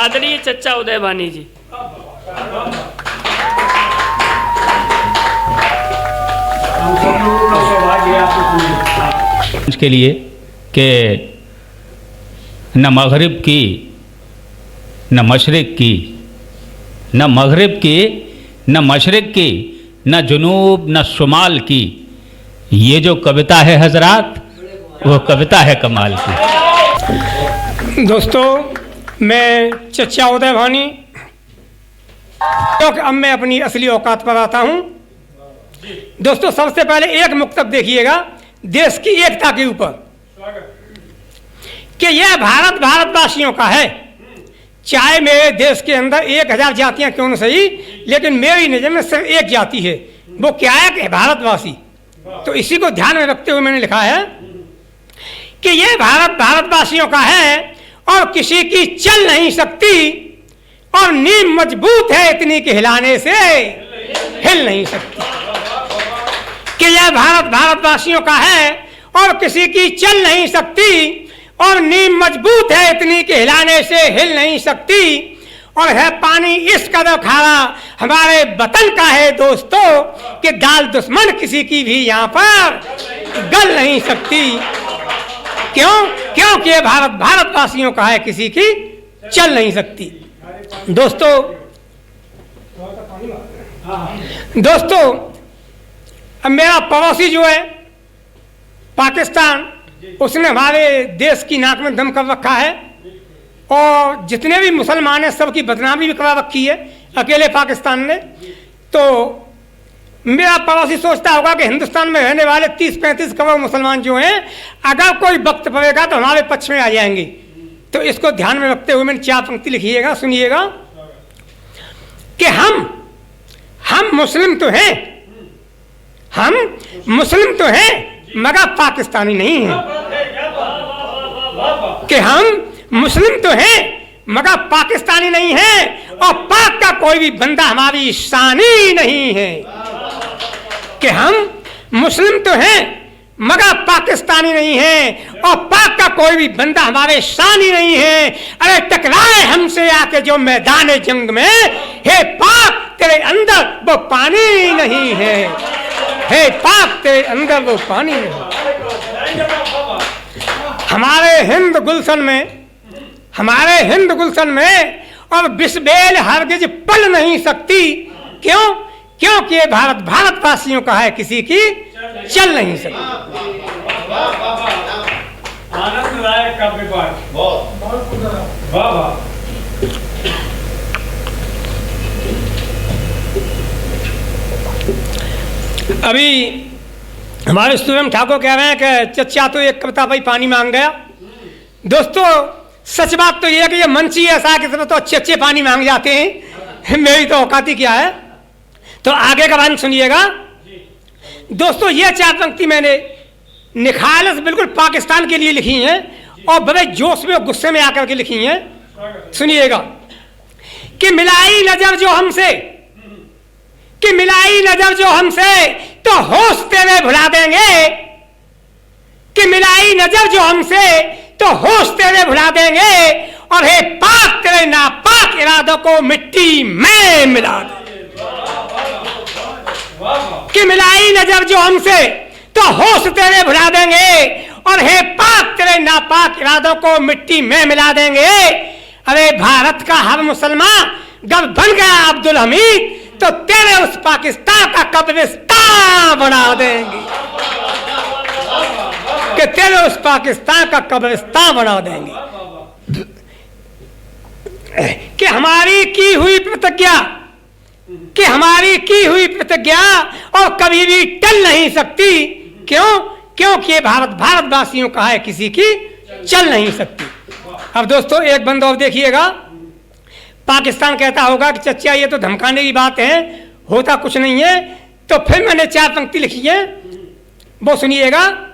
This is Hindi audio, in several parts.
आदरणीय चचा उदय भानी जी। के लिए कि न मगरिब की न मशरिक की, न मगरिब की न मशरिक की, न जुनूब न शुमाल की, ये जो कविता है हजरात, वो कविता है कमाल की। दोस्तों, मैं चचा उदय भानी, क्योंकि अब मैं अपनी असली औकात पर आता हूँ। दोस्तों, सबसे पहले एक मुक्तब देखिएगा देश की एकता के ऊपर कि यह भारत भारतवासियों का है। चाहे मेरे देश के अंदर 1000 जातियां क्यों न सही, लेकिन मेरी नज़र में सिर्फ एक जाति है, वो क्या है कि भारतवासी। तो इसी को ध्यान में रखते हुए मैंने लिखा है कि यह भारत भारतवासियों का है और किसी की चल नहीं सकती, और नींव मजबूत है इतनी कि हिलाने से हिल नहीं सकती। कि यह भारत भारतवासियों का है और किसी की चल नहीं सकती, और नींव मजबूत है इतनी कि हिलाने से हिल नहीं सकती, और है पानी इस कदर खारा हमारे वतन का है दोस्तों कि दाल दुश्मन किसी की भी यहाँ पर गल नहीं सकती। क्यों? क्योंकि ये भारत भारतवासियों का है, किसी की चल नहीं सकती। दोस्तों, अब मेरा पड़ोसी जो है पाकिस्तान, उसने हमारे देश की नाक में दम कर रखा है, और जितने भी मुसलमान हैं सबकी बदनामी भी करा रखी है अकेले पाकिस्तान ने। तो मेरा पड़ोसी सोचता होगा कि हिंदुस्तान में रहने वाले 30-35 करोड़ मुसलमान जो हैं, अगर कोई वक्त पड़ेगा तो हमारे पक्ष में आ जाएंगे। तो इसको ध्यान में रखते हुए मैंने 4 पंक्ति लिखिएगा, सुनिएगा कि हम मुस्लिम तो हैं, हम मुस्लिम तो हैं मगर पाकिस्तानी नहीं हैं। कि हम मुस्लिम तो हैं मगर पाकिस्तानी नहीं हैं, और पाक का कोई भी बंदा हमारी शानी नहीं है। कि हम मुस्लिम तो हैं मगर पाकिस्तानी नहीं हैं, और पाक का कोई भी बंदा हमारे शानी नहीं है। अरे टकराए हमसे आके जो मैदान जंग में, हे पाक तेरे अंदर वो पानी नहीं है, हे पाक तेरे अंदर वो पानी नहीं। हमारे हिंद गुलशन में और बिस्बेल हरगिज पल नहीं सकती। क्यों? क्योंकि ये भारत भारतवासियों का है, किसी की चल नहीं सकती। आनंददायक काव्य पाठ, वाह वाह। अभी हमारे सूर्यम ठाकुर कह रहे हैं कि चचा तो एक कविता भाई पानी मांग गया। दोस्तों, सच बात तो ये है कि ये मंची ऐसा है कि तो अच्छे पानी मांग जाते हैं, मेरी तो औकाती क्या है। तो आगे का बात सुनिएगा। दोस्तों, ये 4 पंक्ति मैंने निखालस बिल्कुल पाकिस्तान के लिए लिखी हैं, और बड़े जोश में और गुस्से में आकर के लिखी हैं। सुनिएगा कि मिलाई नजर जो हमसे, कि मिलाई नजर जो हमसे तो होश तेरे भुला देंगे। कि मिलाई नजर जो हमसे तो होश तेरे भुला देंगे, और हे पाक तेरे नापाक इरादों को मिट्टी में मिला देंगे। कि मिलाई नजर जो हमसे तो होश तेरे भुला देंगे, और हे पाक तेरे नापाक इरादों को मिट्टी में मिला देंगे। अरे भारत का हर मुसलमान जब बन गया अब्दुल हमीद, तो तेरे उस पाकिस्तान का कब्रिस्तान बना देंगे। कि तेरे उस पाकिस्तान का कब्रिस्तान बना देंगे। कि हमारी की हुई प्रतिज्ञा, कि हमारी की हुई प्रतिज्ञा और कभी भी टल नहीं सकती। क्यों? क्योंकि भारत भारतवासियों का है, किसी की चल नहीं सकती। अब दोस्तों, एक बंदा और देखिएगा। पाकिस्तान कहता होगा कि चचा ये तो धमकाने की बात है, होता कुछ नहीं है। तो फिर मैंने 4 पंक्ति लिखी है, वो सुनिएगा।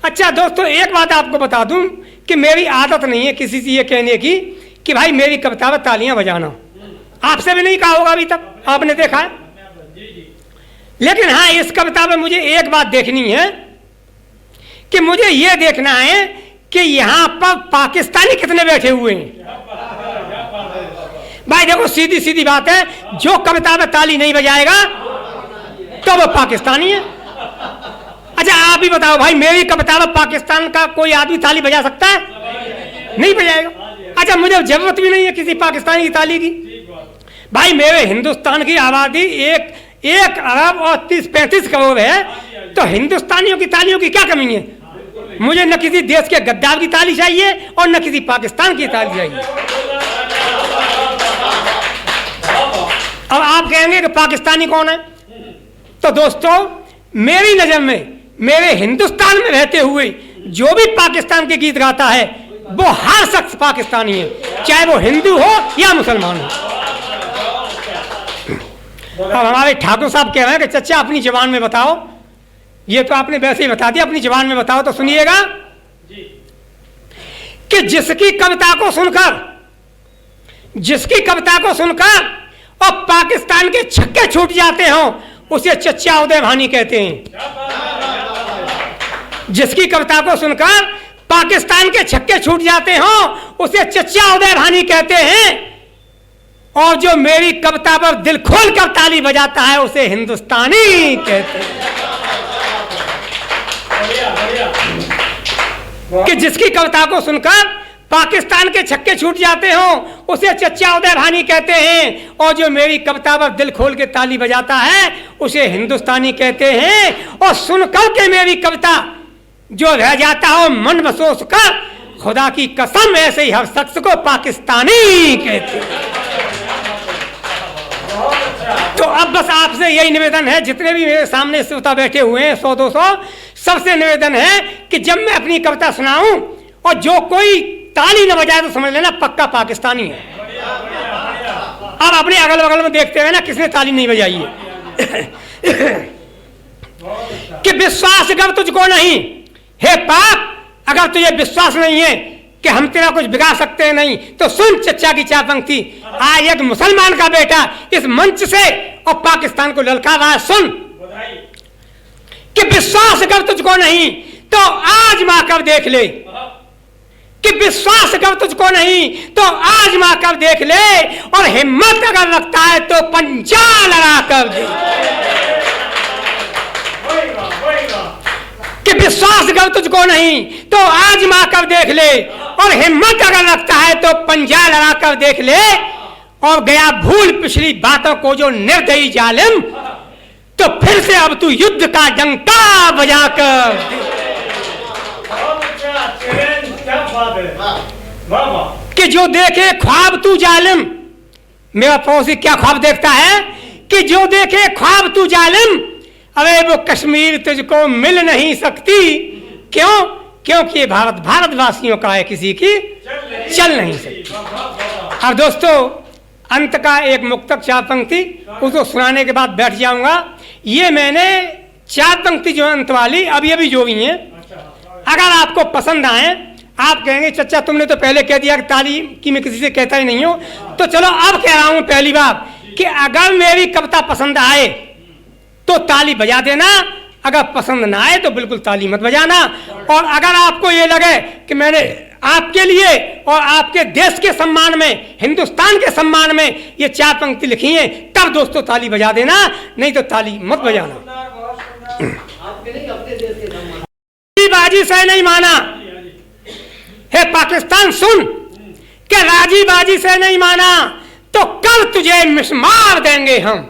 अच्छा दोस्तों, एक बात आपको बता दूं कि मेरी आदत नहीं है किसी से ये कहने की कि भाई मेरी कविता में तालियां बजाना। आपसे भी नहीं कहा होगा अभी तक, आपने देखा है। लेकिन हाँ, इस कविता में मुझे एक बात देखनी है कि मुझे ये देखना है कि यहाँ पर पाकिस्तानी कितने बैठे हुए हैं। भाई देखो सीधी सीधी बात है, जो कविता में ताली नहीं बजाएगा तो वो पाकिस्तानी है। अच्छा आप ही बताओ भाई, मेरी कविता में पाकिस्तान का कोई आदमी ताली बजा सकता है? नहीं बजाएगा। अच्छा मुझे जरूरत भी नहीं है किसी पाकिस्तानी की ताली की। भाई मेरे हिंदुस्तान की आबादी 1 अरब और 30-35 करोड़ है, तो हिंदुस्तानियों की तालियों की क्या कमी है? मुझे न किसी देश के गद्दार की ताली चाहिए और न किसी पाकिस्तान की ताली चाहिए। अब आप कहेंगे कि पाकिस्तानी कौन है? तो दोस्तों मेरी नजर में, मेरे हिंदुस्तान में रहते हुए जो भी पाकिस्तान के गीत गाता है वो हर शख्स पाकिस्तानी है, चाहे वो हिंदू हो या मुसलमान हो। अब हमारे ठाकुर साहब कह रहे हैं कि चचा अपनी जबान में बताओ। ये तो आपने वैसे ही बता दिया, अपनी जबान में बताओ। तो सुनिएगा कि जिसकी कविता को सुनकर और पाकिस्तान के छक्के छूट जाते हो उसे चचा उदय भानी कहते हैं। जिसकी कविता को सुनकर पाकिस्तान के छक्के छूट जाते हो उसे चचा उदय भानी कहते हैं, और जो मेरी कविता पर दिल खोल कर ताली बजाता है उसे हिंदुस्तानी कहते हैं। कि जिसकी कविता को सुनकर पाकिस्तान के छक्के छूट जाते हो उसे चचा उदय भानी कहते हैं, और जो मेरी कविता पर दिल खोल के ताली बजाता है उसे हिंदुस्तानी कहते हैं। और सुनकर के मेरी कविता जो रह जाता हो मन बसोस कर, खुदा की कसम ऐसे ही हर शख्स को पाकिस्तानी कहते हैं। तो अब बस आपसे यही निवेदन है, जितने भी मेरे सामने श्रोता बैठे हुए हैं 100-200, सबसे निवेदन है कि जब मैं अपनी कविता सुनाऊं और जो कोई ताली न बजाए तो समझ लेना पक्का पाकिस्तानी है। अब अपने अगल बगल में देखते हुए ना किसने ताली नहीं बजाई है। कि विश्वास अगर तुझको नहीं, हे पाक अगर तुझे विश्वास नहीं है कि हम तेरा कुछ बिगाड़ सकते हैं नहीं, तो सुन चचा की चार पंक्ति। आज एक मुसलमान का बेटा इस मंच से और पाकिस्तान को ललकार रहा है, सुन कि विश्वास अगर तुझको नहीं तो आजमा कर देख ले। कि विश्वास अगर तुझको नहीं तो आजमा कर देख ले, और हिम्मत अगर रखता है तो पंजा लड़ा कर दे। कि विश्वास अगर तुझको नहीं तो आजमा कर देख ले, और हिम्मत अगर रखता है तो पंजा लड़ा कर देख ले। और गया भूल पिछली बातों को जो निर्दयी जालिम, तो फिर से अब तू युद्ध का डंका बजाकर। कि जो देखे ख्वाब तू जालिम, मेरा पड़ोसी क्या ख्वाब देखता है? कि जो देखे ख्वाब तू जालिम, अरे वो कश्मीर तुझको मिल नहीं सकती। क्यों? क्योंकि ये भारत भारतवासियों का है, किसी की चल नहीं सकती। अब दोस्तों अंत का एक मुक्तक 4 पंक्ति उसको सुनाने के बाद बैठ जाऊंगा। ये मैंने 4 पंक्ति जो अंत वाली अभी जो भी हैं, अगर आपको पसंद आए, आप कहेंगे चचा तुमने तो पहले कह दिया कि ताली की मैं किसी से कहता ही नहीं हूं, तो चलो अब कह रहा हूं पहली बार कि अगर मेरी कविता पसंद आए तो ताली बजा देना, अगर पसंद ना आए तो बिल्कुल ताली मत बजाना। और अगर आपको ये लगे कि मैंने आपके लिए और आपके देश के सम्मान में, हिंदुस्तान के सम्मान में ये 4 पंक्ति लिखी हैं, तब दोस्तों ताली बजा देना, नहीं तो ताली मत बजाना। बाजी से नहीं माना, हे पाकिस्तान सुन कि राजी बाजी से नहीं माना तो कल तुझे मिसमार देंगे हम।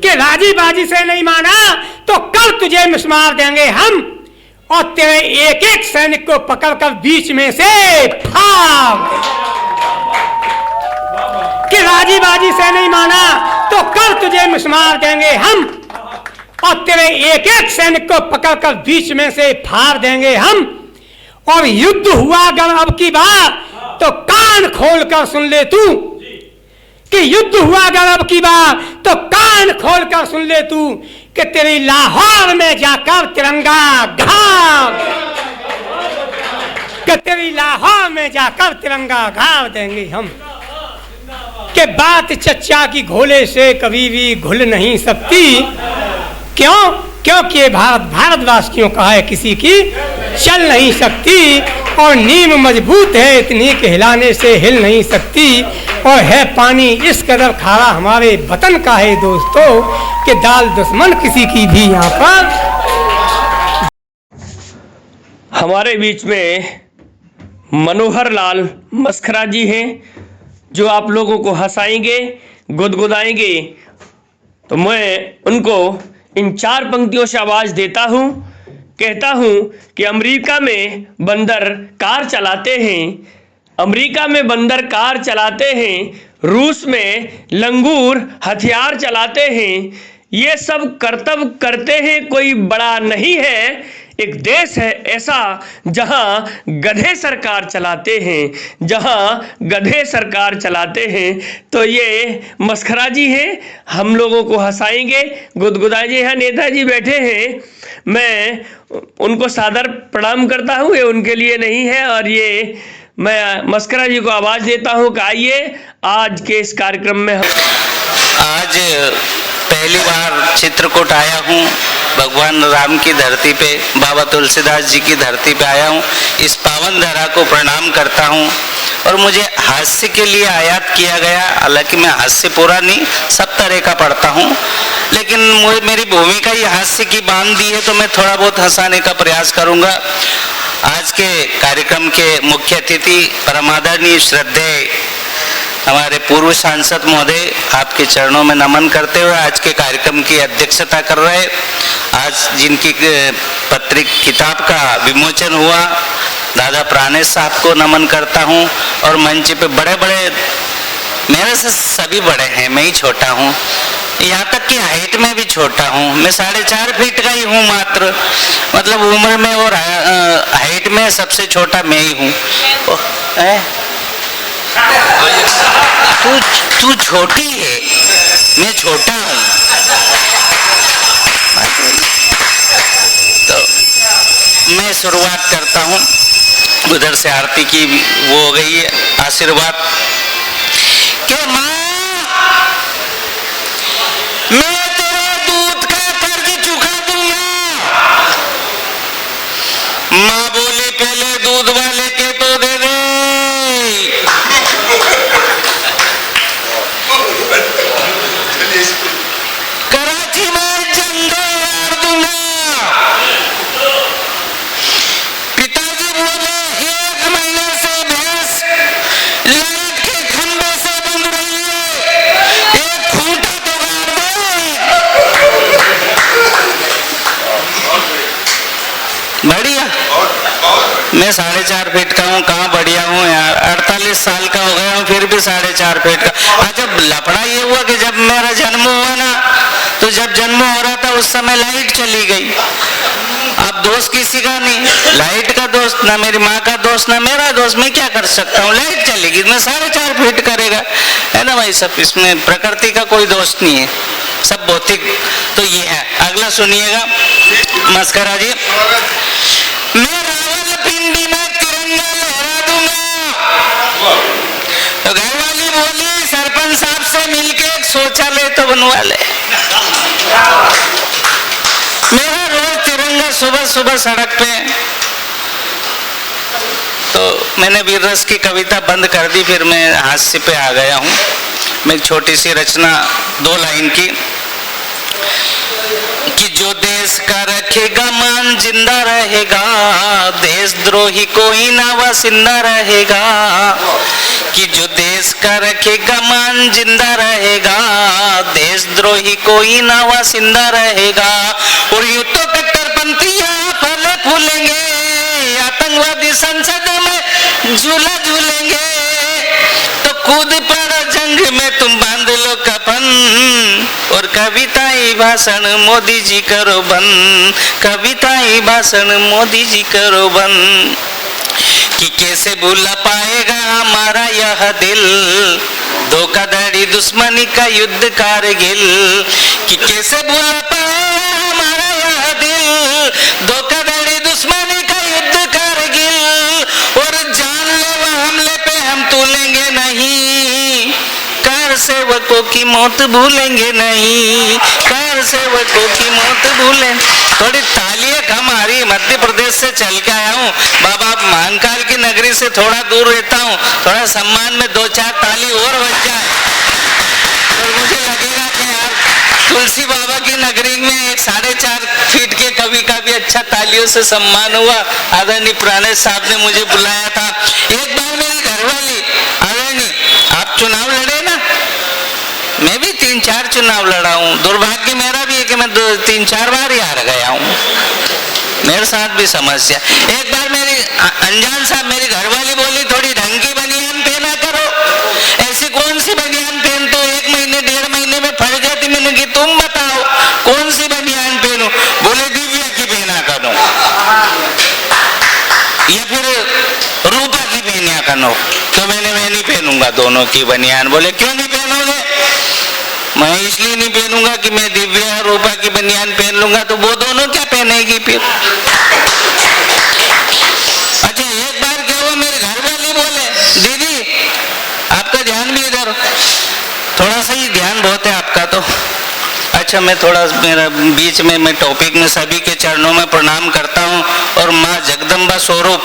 कि राजी बाजी से नहीं माना तो कल तुझे मिसमार देंगे हम, और तेरे एक एक सैनिक को पकड़कर बीच में से फाड़। कि राजी बाजी से नहीं माना तो कल तुझे मिसमार देंगे हम, और तेरे एक एक सैनिक को पकड़कर बीच में से फाड़ देंगे हम। और युद्ध हुआ अगर अब की बार तो कान खोलकर सुन ले तू। कि युद्ध हुआ अगर अब की बार तो कान खोलकर सुन ले तू, कि तेरी लाहौर में जाकर तिरंगा गाड़। कि तेरी लाहौर में जाकर तिरंगा गाड़ देंगे हम। कि बात चचा की घोले से कभी भी घुल नहीं सकती। क्यों? क्योंकि ये भारत भारतवासियों का है, किसी की चल नहीं सकती। और नींव मजबूत है इतनी कि हिलाने से हिल नहीं सकती। और है पानी इस कदर खारा हमारे वतन का है दोस्तों कि दाल दुश्मन किसी की भी यहाँ पर। हमारे बीच में मनोहर लाल मस्खरा जी हैं जो आप लोगों को हंसाएंगे, गुदगुदाएंगे। तो मैं उनको इन 4 पंक्तियों से आवाज देता हूँ। कहता हूँ कि अमेरिका में बंदर कार चलाते हैं, अमेरिका में बंदर कार चलाते हैं, रूस में लंगूर हथियार चलाते हैं। ये सब करतब करते हैं, कोई बड़ा नहीं है। एक देश है ऐसा जहां गधे सरकार चलाते हैं, जहां गधे सरकार चलाते हैं। तो ये मस्खरा जी हैं, हम लोगों को हंसाएंगे, गुदगुदाएंगे। यहाँ नेताजी बैठे हैं, मैं उनको सादर प्रणाम करता हूँ, ये उनके लिए नहीं है। और ये मैं मस्खरा जी को आवाज देता हूँ कि आइए आज के इस कार्यक्रम में। आज पहली बार चित्रकूट आया हूँ, भगवान राम की धरती पे, बाबा तुलसीदास जी की धरती पे आया हूँ। इस पावन धरा को प्रणाम करता हूँ। और मुझे हास्य के लिए आयात किया गया, हालांकि मैं हास्य पूरा नहीं, सब तरह का पढ़ता हूँ, लेकिन मुझे मेरी भूमिका ही हास्य की बांध दी है, तो मैं थोड़ा बहुत हंसाने का प्रयास करूँगा। आज के कार्यक्रम के मुख्य अतिथि परमादरणीय श्रद्धेय हमारे पूर्व सांसद महोदय, आपके चरणों में नमन करते हुए आज के कार्यक्रम की अध्यक्षता कर रहे, आज जिनकी किताब का विमोचन हुआ, दादा प्राणेश साहब को नमन करता हूं। और मंच पे बड़े बड़े, मेरे से सभी बड़े हैं, मैं ही छोटा हूं, यहाँ तक कि हाइट में भी छोटा हूँ। मैं 4.5 फीट का ही हूँ मात्र, मतलब उम्र में और हाइट में सबसे छोटा मैं ही हूँ। तू छोटी है, मैं छोटा हूँ। तो मैं शुरुआत करता हूँ। उधर से आरती की वो हो गई है, आशीर्वाद के माँ, मैं तेरे दूध का कर्ज चुका दूंगा। माँ बोली पहले दूध वाले के तो दे दे। कराची में झंडे गाड़ दूंगा। पिताजी बोले 1 महीने से भैंस लाइट के खंभे से बंध रही है, एक खूंटा तो गाड़ दे। बढ़िया, मैं 4.5 फीट का हूँ, कहाँ बढ़िया हूँ यार। 48 साल का हो गया हूँ, फिर भी 4.5 फीट का। जब लफड़ा ये हुआ कि जब मेरा जन्म हुआ ना, तो जब जन्म हो रहा था उस समय लाइट चली गई। अब दोस्त किसी का नहीं, लाइट का दोस्त ना मेरी माँ का दोस्त ना मेरा दोस्त, मैं क्या कर सकता हूँ। लाइट चलेगी, मैं 4.5 फीट करेगा, है ना भाई। सब इसमें प्रकृति का कोई दोस्त नहीं है, सब भौतिक। तो ये है, अगला सुनिएगा मस्खरा जी। मैं रावलपिंडी में तिरंगा लहरा दूंगा। तो घरवाली बोली सरपंच साहब से मिलके एक शौचालय तो बनवा ले। मेरा रोज तिरंगा सुबह सुबह सड़क पे। तो मैंने वीर रस की कविता बंद कर दी, फिर मैं हास्य पे आ गया हूँ। मैं एक छोटी सी रचना 2 लाइन की, कि जो देश का रखेगा मान जिंदा रहेगा, देशद्रोही कोई ना वासिंदा रहेगा। कि जो देश का रखेगा मान जिंदा रहेगा, देशद्रोही कोई ना वासिंदा रहेगा। और यूं तो कट्टरपंथियां फले फूलेंगे, आतंकवादी संसद में झूला झूलेंगे। तो कूद पड़ो जंग में, तुम बांध लो कफन, और कविताई भाषण मोदी जी करो बंद, कविताई भाषण मोदी जी करो बंद। कि कैसे भूला पाएगा हमारा यह दिल, धोखाधड़ी दुश्मनी का युद्ध कारगिल। कि कैसे भूला पाएगा हमारा यह दिल, धोखाधड़ी दुश्मनी का युद्ध कारगिल। और जानलेवा हमले पे हम तूलेंगे नहीं, कार सेवकों की मौत भूलेंगे नहीं, कार सेवकों की मौत भूलें। थोड़ी तालियां हमारी मध्य प्रदेश से चल के आया हूँ बाबा, महाकाल की नगरी से थोड़ा दूर रहता हूँ, थोड़ा सम्मान में 2-4 ताली और बज जाए और मुझे लगेगा कि यार तुलसी बाबा की नगरी में 4.5 फीट के कभी कभी अच्छा तालियों से सम्मान हुआ। आदरणीय प्राणेश साहब ने मुझे बुलाया था। एक बार मेरी घरवाली, आदरणीय आप चुनाव लड़े ना, मैं भी 3-4 चुनाव लड़ा हूँ, दुर्भाग्य मेरा भी है कि मैं 3-4 बार ही हार गया हूँ, मेरे साथ भी समस्या। एक बार मेरी अनजान साहब मेरी घरवाली बोली थोड़ी ढंग की बनियान पहना करो, ऐसी कौन सी बनियान पहनते हो 1 महीने 1.5 महीने में फट जाती। मैंने की तुम बताओ कौन सी बनियान पहनूं? बोले दिव्या की पहना करो या फिर रूपा की पहना करो। तो मैं नहीं पहनूंगा दोनों की बनियान। बोले क्यों नहीं पहनोगे? मैं इसलिए नहीं पहनूंगा कि मैं दिव्या और रूपा की बनियान पहन लूंगा तो वो दोनों क्या पहनेगी फिर। अच्छा एक बार क्या हुआ, मेरे घर वाले बोले दीदी आपका ध्यान भी इधर, थोड़ा सा ही ध्यान बहुत है आपका तो। अच्छा मैं थोड़ा मेरा बीच में मैं टॉपिक में सभी के चरणों में प्रणाम करता हूँ और माँ जगदम्बा स्वरूप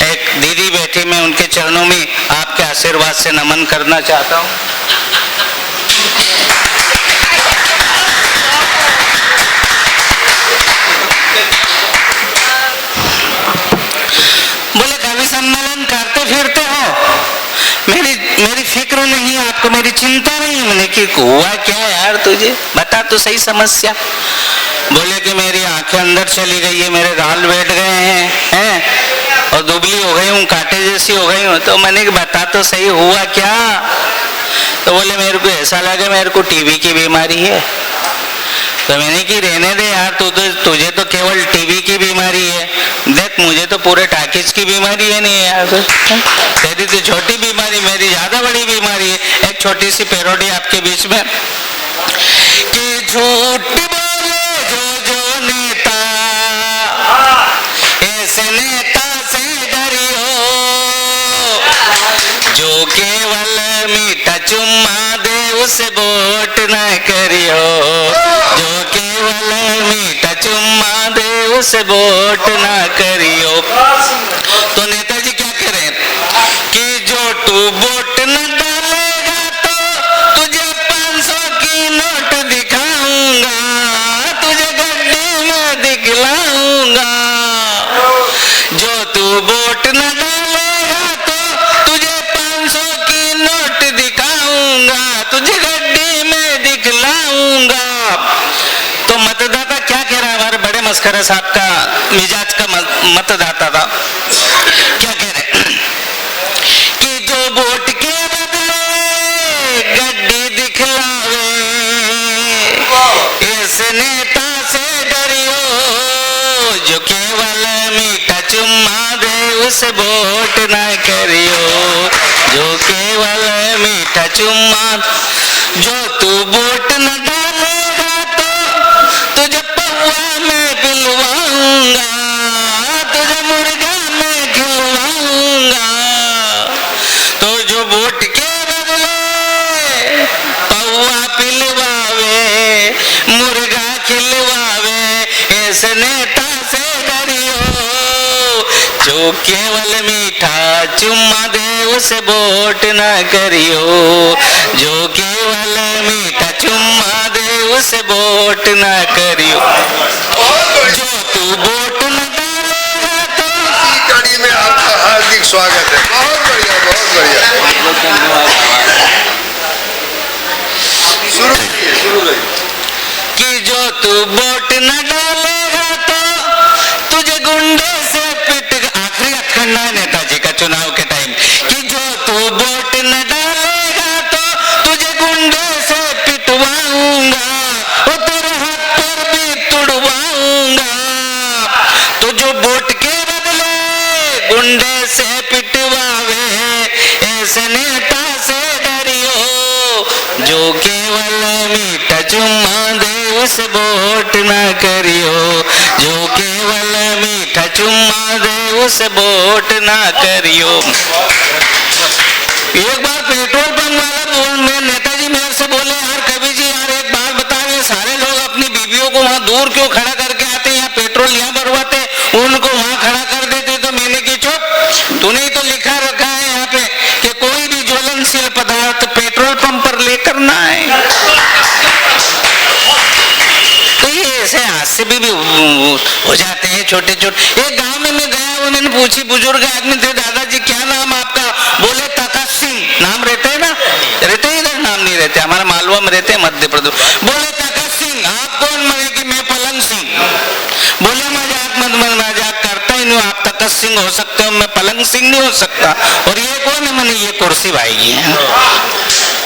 एक दीदी बैठी, मैं उनके चरणों में आपके आशीर्वाद से नमन करना चाहता हूँ। बोले कवि सम्मेलन करते फिरते हो, मेरी फिक्र नहीं आपको, मेरी चिंता नहीं। मैंने कि हुआ क्या यार तुझे, बता तो सही समस्या। बोले कि मेरी आंखें अंदर चली गई है, मेरे गाल बैठ गए हैं और दुबली हो गई हूँ, कांटे जैसी हो गई हूँ। तो मैंने बता तो सही हुआ क्या? तो बोले मेरे को ऐसा लगा मेरे को टीबी की बीमारी है। तो मैंने कि रहने दे यार, तुझे तो केवल टीबी की बीमारी है, देख मुझे तो पूरे टाकिज की बीमारी है नहीं यार। तेरी तो छोटी बीमारी, मेरी ज्यादा बड़ी बीमारी है। एक छोटी सी पैरोडी आपके बीच में कि झूठ बोले जो नेता, ऐसे नेता से डरियो, जो केवल मीठा चुम्मा दे उसे वोट न करियो, जो केवल मीठा चुम्मा दे उसे वोट न करियो। तो नेताजी क्या करें कि जो तू वोट न डालेगा तो तुझे 500 की नोट दिखाऊंगा, तुझे गड्डी में दिखलाऊंगा। जो तू वोट न डालेगा तो तुझे 500 की नोट दिखाऊंगा, तुझे गड्डी में दिखलाऊंगा। तो मतदाता क्या कह रहा है? हमारे बड़े मस्खरा साहब का मिजाज का मतदाता था, क्या कह रहे कि जो वोट के बदले गड्डी दिखलावे, इस नेता से डरियो, जो केवल मीठा चुम्मा दे उसे वोट न करियो, जो केवल मीठा चुम्मा। जो तू वोट न डालेगा तो तुझे पौवा में पिलवाऊंगा, तुझे मुर्गा में खिलवाऊंगा। तो जो वोट के बदले पौवा पिलवावे, मुर्गा खिलवावे, ऐसे नेता से डरियो, जो केवल मीठा चुम्मा दे उसे वोट न करियो, जो केवल मीठा चुम्मा दे उसे वोट न करियो। जो तू वोट न डालेगा तो कड़ी में आपका हार्दिक स्वागत है। बहुत बढ़िया, बहुत बढ़िया। शुरू करिए। कि जो तू वोट न डालेगा तो तुझे गुंडे से पिट, आखिरी करना है नेताजी का चुनाव के टाइम, कि जो तू वोट न डालेगा तो तुझे गुंडे से पिटवाऊंगा, वो तेरे हाथ पर भी तुड़वाऊंगा। तो जो वोट के बदले गुंडे से पिटवावे, ऐसे नेता से डरियो, जो केवल मीठा चुम्मा दे उसे वोट न करियो, जो केवल मीठा चुम्मा दे उसे वोट न करियो। एक बार पेट्रोल पंप वाला नेताजी मेरे से बोले यार कवि जी यार एक बात बताओ, सारे लोग अपनी बीवियों को वहां दूर क्यों खड़ा करके आते हैं, यहाँ पेट्रोल यहाँ भरवाते, उनको वहां खड़ा हो जाते हैं छोटे छोटे। एक गांव में मैं गया, वो मैंने पूछी, बुजुर्ग आदमी थे, दादाजी क्या नाम आपका? बोले तखत सिंह। नाम रहते हैं ना, रहते हैं इधर, नाम नहीं रहते, हमारा मालवा में रहते हैं, मध्य प्रदेश। बोले तखत सिंह, आप कौन? मरे कि मैं पलंग सिंह। बोले मजाक मत, मैं मजाक करता ही नहीं, आप तखत सिंह हो सकते हो, मैं पलंग सिंह नहीं हो सकता। और ये कौन है? मैंने ये कुर्सी भाई की है।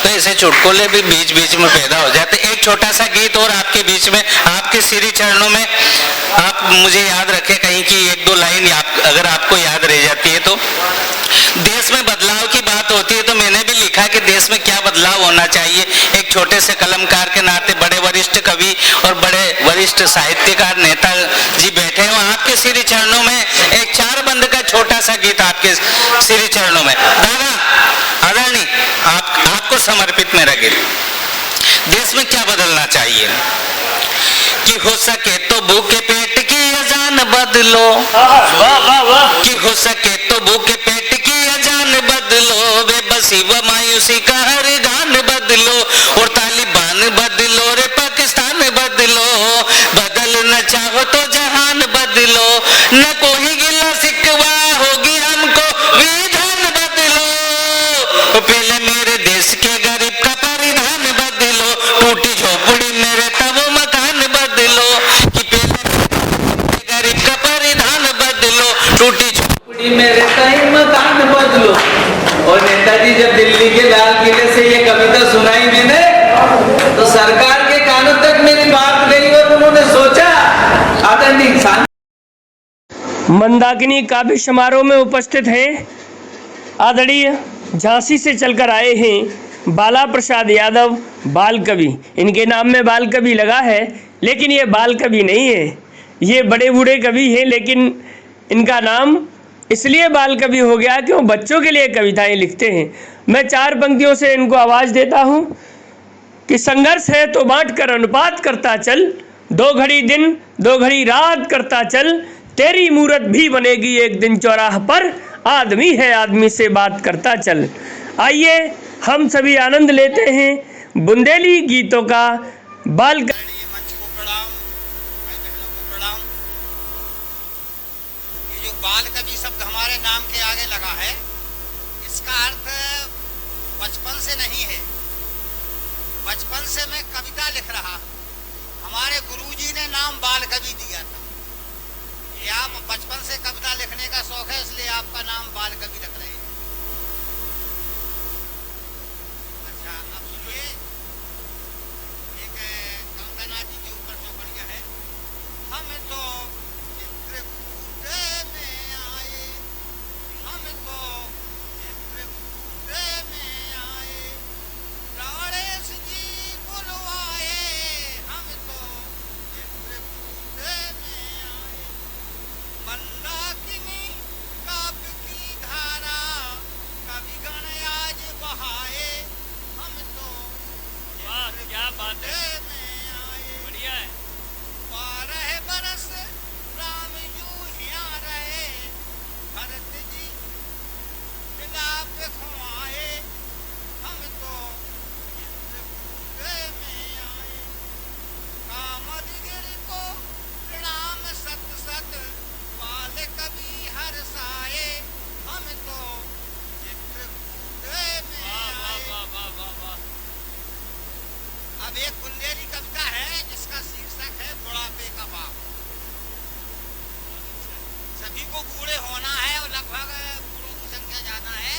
तो ऐसे चुटकुले भी बीच बीच में पैदा हो जाते। एक छोटा सा गीत और आपके बीच में, आपके श्री चरणों में, आप मुझे याद रखें कहीं की एक दो लाइन अगर आपको याद रह जाती है तो। देश में बदलाव की बात होती है तो मैंने भी लिखा कि देश में क्या बदलाव होना चाहिए। एक छोटे से कलमकार के नाते बड़े वरिष्ठ कवि और बड़े वरिष्ठ साहित्यकार नेता जी बैठे हैं, आपके श्री चरणों में एक 4 बंद का छोटा सा गीत आपके श्री चरणों में। दादा आदरणीय, आपको समर्पित मेरा गीत। देश में क्या बदलना चाहिए कि हो सके तो भूखे पेट की अजान बदलो, कि हो सके तो भूखे पेट की अजान बदलो, बेबसी व मायूसी का हर गान बदलो, और तालिबान बदलो रे पाकिस्तान बदलो, बदल न चाहो तो जहान बदलो, न कोई गिला शिकवा होगी हमको विधान बदलो, पहले मेरे देश के गरीब का परिधान बदलो, टूटी झोपड़ी मेरे तब मकान बदलो, कि पहले गरीब का परिधान बदलो, टूटी झोपड़ी मेरे कई मकान बदलो। और नेताजी जब दिल्ली के लाल किले से ये कविता सुनाई मैंने, तो सरकार के कानों तक मेरी बात गई और उन्होंने सोचा आदरणीय मंदाकिनी काव्य समारोह में उपस्थित हैं आदरणीय झांसी से चलकर आए हैं बाला प्रसाद यादव, बाल कवि। इनके नाम में बाल कवि लगा है, लेकिन ये बाल कवि नहीं है, ये बड़े बूढ़े कवि हैं। लेकिन इनका नाम इसलिए बाल कवि हो गया कि वो बच्चों के लिए कविताएं लिखते हैं। मैं 4 पंक्तियों से इनको आवाज़ देता हूँ कि संघर्ष है तो बांट कर अनुपात करता चल, 2 घड़ी दिन 2 घड़ी रात करता चल, तेरी मूरत भी बनेगी एक दिन चौराहा पर, आदमी है आदमी से बात करता चल। आइए हम सभी आनंद लेते हैं बुंदेली गीतों का। बाल मंच को प्रणाम, भाई बहनों को प्रणाम। ये जो बाल कवि शब्द हमारे नाम के आगे लगा है, इसका अर्थ बचपन से नहीं है। बचपन से मैं कविता लिख रहा, हमारे गुरुजी ने नाम बाल कवि दिया था। ये आप बचपन से कविता लिखने का शौक है, इसलिए आपका नाम बाल कवि रख रहे हैं। अच्छा, अब सुनिए, एक कंगना जी के ऊपर चौकड़िया है। हम तो चित्रकूट में आए, हम तो चित्रकूट में आए, गणेश जी बुलवाए, हम तो चित्रकूट में आए, मंदाकिनी काव्य की धारा कविगण आज बहाए, हम तो क्या बात है में आए, बढ़िया है। 12 बरस राम यूं रहे, भरत जी मिलाप खुआए, हम तो चित्रकूट में आए, कामदगिरि को प्रणाम सत सत, बाल कवि हर्षाए, हम तो चित्रकूट में आए। अब एक बुंदेली कविता है जिसका शीर्षक है बुढ़ापे का बाप। सभी को बूढ़े होना है और लगभग बूढ़ों की संख्या ज्यादा है,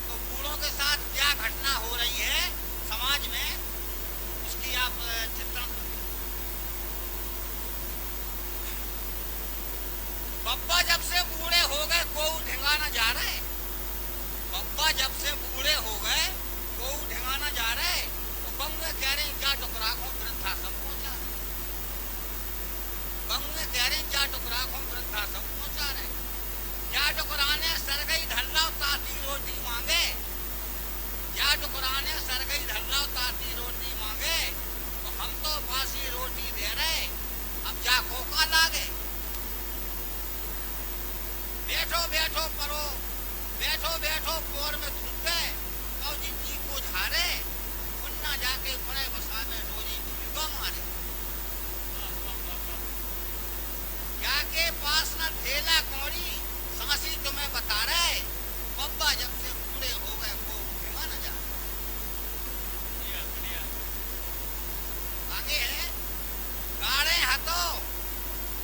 तो बूढ़ों के साथ क्या घटना हो रही है समाज में, उसकी आप चित्रण करिए। बब्बा जब से बूढ़े हो गए कोऊ ढिंगाना जा रहे, बब्बा जब से बूढ़े हो गए कोऊ ढिंगाना जा रहे, तो बंग कह रहे क्या टुकड़ा को वृद्धाश्रम पहुंचा रहे, बंग कह रहे क्या टुकड़ा को वृद्धाश्रम पहुंचा रहे, क्या टुकराने सरगई धल्ला ताती रोटी मांगे, क्या टुकराने सरगई धल्ला ताती रोटी मांगे, तो हम तो बासी रोटी दे रहे, अब जा कोका लागे, बैठो बैठो परो, बैठो बैठो पोर में थूके, और जी को झारे, उन्ना जाके बड़े बसा में रोजी की मारे। वासी तुम्हें बता रहे, बब्बा जब से बूढ़े हो गए वो भीमा न जा। आगे है, गाड़े हाथों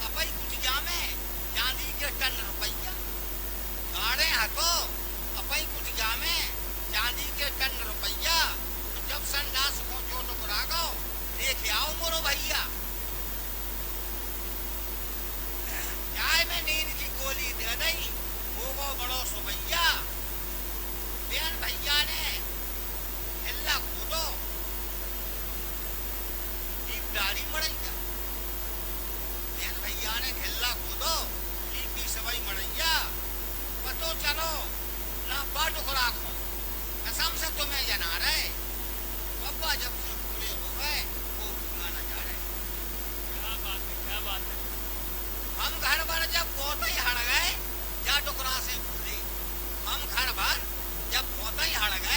अपई कुटिया में चांदी के टन रुपया। गाड़े हाथों अपई कुटिया में चांदी के टन रुपया। तो जब संडास को चोट बुरा गो देख आओ मोरो भैया। चाय में नींद की गोली दे दई वो बड़ो सुभैया। बेन भैया ने हिल्ला कूदो दीप डाली मड़ैया। बेन भैया ने हिल्ला कूदो दीपी सबई मड़ैया। पतो चलो ना बाट खुराको कसम से तुम्हें जना रहे, बब्बा जब से पूरे हो गए वो भीमा न जा रहे। क्या बात है, क्या बात है। हम घर भर जब पोते ही हड़ गए जा टुकड़ा से भूले। हम घर भर जब पोते ही हड़ गए